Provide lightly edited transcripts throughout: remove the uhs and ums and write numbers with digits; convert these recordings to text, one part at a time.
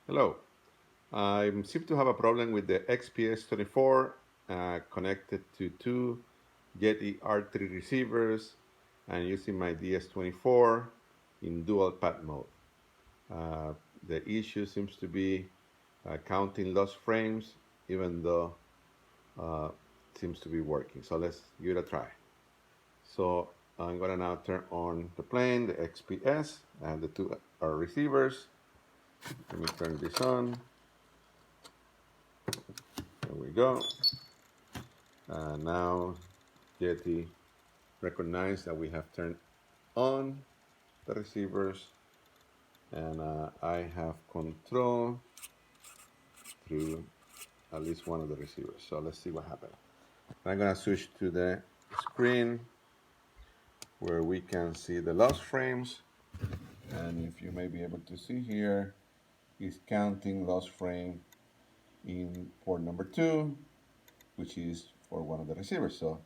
Hello. I seem to have a problem with the XPS24 connected to two Jeti R3 receivers and using my DS24 in dual path mode. Uh, the issue seems to be counting lost frames even though uh, it seems to be working. So let's give it a try. So I'm gonna now turn on the plane, the XPS, and the two receivers. Let me turn this on. There we go. Now Jeti recognized that we have turned on the receivers, and I have control through at least one of the receivers. So let's see what happens. I'm gonna switch to the screen where we can see the lost frames, and if you may be able to see here, is counting lost frame in port number 2, which is for one of the receivers. So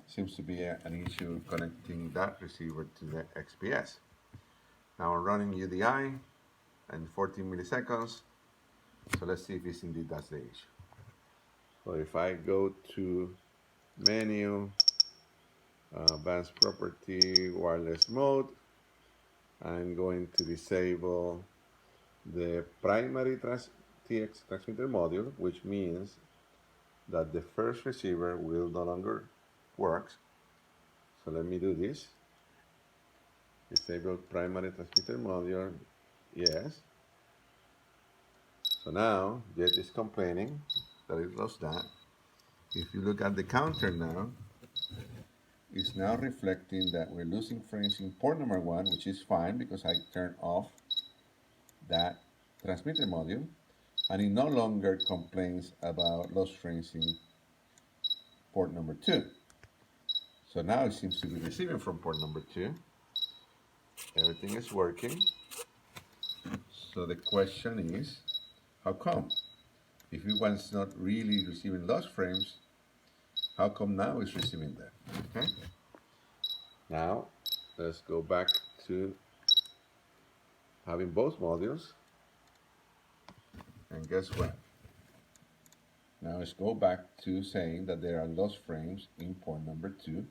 seems to be an issue connecting that receiver to the XPS. Now I'm running UDI and 14 milliseconds. So let's see if this indeed that's the issue. So if I go to menu, advanced property, wireless mode, I'm going to disable the primary TX transmitter module, which means that the first receiver will no longer work. So let me do this. Disable primary transmitter module, yes. So now Jet is complaining that it lost that. If you look at the counter now, it's now reflecting that we're losing frames in port number 1, which is fine because I turned off that transmitter module, and it no longer complains about lost frames in port number 2. So now it seems to be receiving from port number 2. Everything is working. So the question is, how come? If it was not really receiving lost frames, how come now it's receiving them? Okay. Now let's go back to having both modules. And guess what? Now let's go back to saying that there are lost frames in port number 2,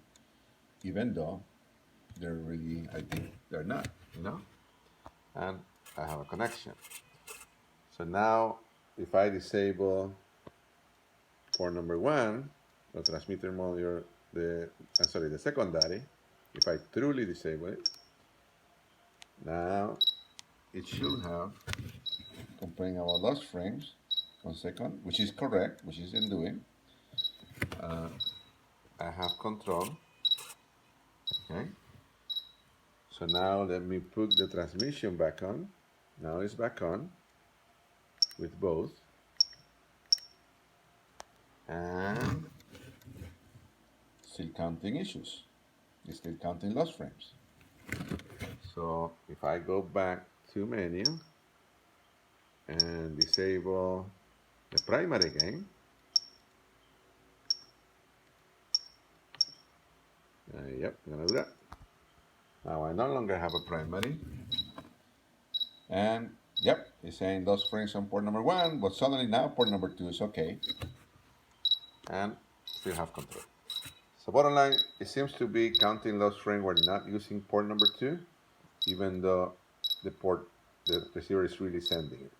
even though they're really, I think they're not, And I have a connection. So now if I disable port number 1, the transmitter module, the secondary, if I truly disable it, now it should have complaining about lost frames. 1 second, which is correct, which is in doing. I have control. Okay. So now let me put the transmission back on. Now it's back on with both. And still counting issues. It's still counting lost frames. So if I go back to menu and disable the primary again, yep, I'm gonna do that. Now I no longer have a primary, and yep, it's saying lost frames on port number 1, but suddenly now port number 2 is okay, and still have control. So bottom line, it seems to be counting lost frame when not using port number 2, even though the receiver is really sending it.